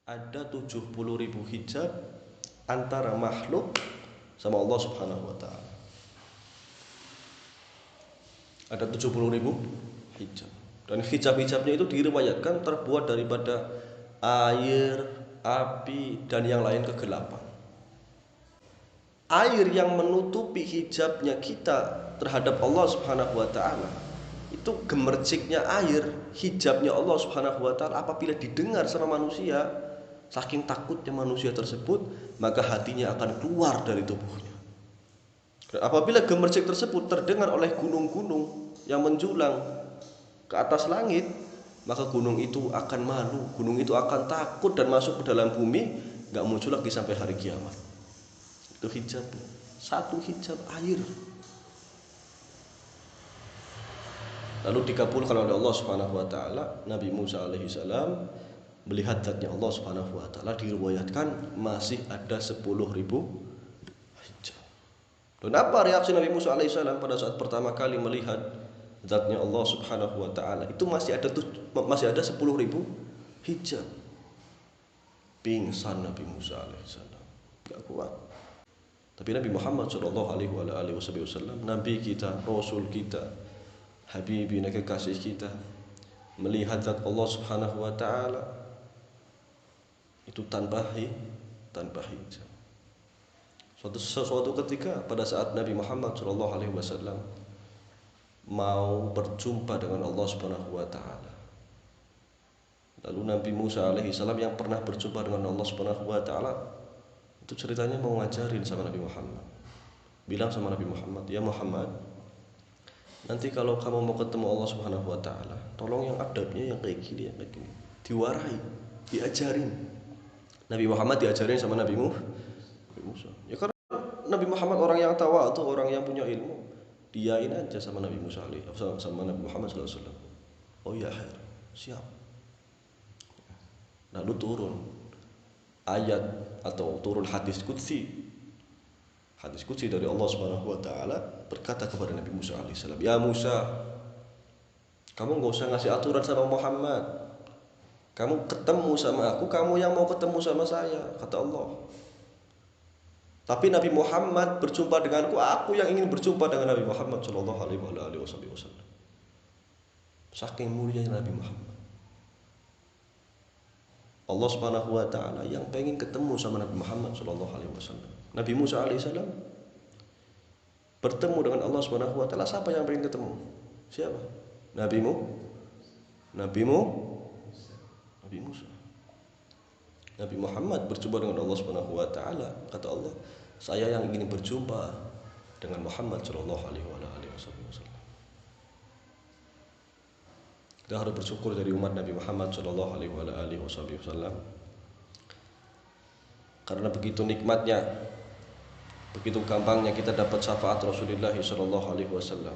ada 70.000 hijab antara makhluk sama Allah Subhanahu wa taala. Ada 70.000 hijab. Dan hijab-hijabnya itu diriwayatkan terbuat daripada air, api, dan yang lain kegelapan. Air yang menutupi hijabnya kita terhadap Allah Subhanahu wa taala, itu gemerciknya air, hijabnya Allah Subhanahu wa taala apabila didengar sama manusia, saking takutnya manusia tersebut, maka hatinya akan keluar dari tubuhnya. Dan apabila gemercik tersebut terdengar oleh gunung-gunung yang menjulang ke atas langit, maka gunung itu akan malu, gunung itu akan takut dan masuk ke dalam bumi, gak muncul lagi sampai hari kiamat. Itu hijabnya, satu hijab air. Lalu dikabulkan oleh Allah Subhanahu wa taala. Nabi Musa alaihi salam melihat zatnya Allah Subhanahu wa taala, diriwayatkan masih ada 10.000 hijab. Dan apa reaksi Nabi Musa alaihi salam pada saat pertama kali melihat zatnya Allah Subhanahu wa taala? Itu masih ada 10.000 hijab. Pingsan Nabi Musa alaihi salam, enggak kuat. Tapi Nabi Muhammad sallallahu alaihi wasallam, nabi kita, rasul kita, habibina, kekasih kita, melihat zat Allah Subhanahu wa taala itu tanpa hijab. Suatu ketika pada saat Nabi Muhammad sallallahu alaihi wasallam mau berjumpa dengan Allah Subhanahu wa taala. Lalu Nabi Musa alaihi salam yang pernah berjumpa dengan Allah Subhanahu wa taala, itu ceritanya mau ngajarin sama Nabi Muhammad. Bilang sama Nabi Muhammad, "Ya Muhammad, nanti kalau kamu mau ketemu Allah Subhanahu wa taala, tolong yang adabnya yang kayak gini, diwarai, diajarin." Nabi Muhammad diajarin sama Nabi Musa. Ya karena Nabi Muhammad orang yang tawadhu, orang yang punya ilmu, diain aja sama Nabi Musa sama Nabi Muhammad sallallahu alaihi wasallam. Oh ya, siap. Lalu turun ayat atau turun hadis qudsi. Hadis qudsi dari Allah Subhanahu wa taala berkata kepada Nabi Musa alaihissalam, "Ya Musa, kamu enggak usah ngasih aturan sama Muhammad. Kamu ketemu sama aku, kamu yang mau ketemu sama saya," kata Allah. Tapi Nabi Muhammad berjumpa denganku, aku yang ingin berjumpa dengan Nabi Muhammad sallallahu alaihi wasallam. Saking mulianya Nabi Muhammad. Allah Subhanahu wa taala yang pengen ketemu sama Nabi Muhammad sallallahu alaihi wasallam. Nabi Musa alaihissalam bertemu dengan Allah Subhanahu wa taala, siapa yang pengen ketemu? Siapa? Nabi Musa. Nabi Muhammad berjumpa dengan Allah Subhanahu wa taala, kata Allah, saya yang ingin berjumpa dengan Muhammad sallallahu alaihi wasallam. Kita harus bersyukur dari umat Nabi Muhammad sallallahu alaihi wasallam, karena begitu nikmatnya, begitu gampangnya kita dapat syafaat Rasulullah sallallahu alaihi wasallam.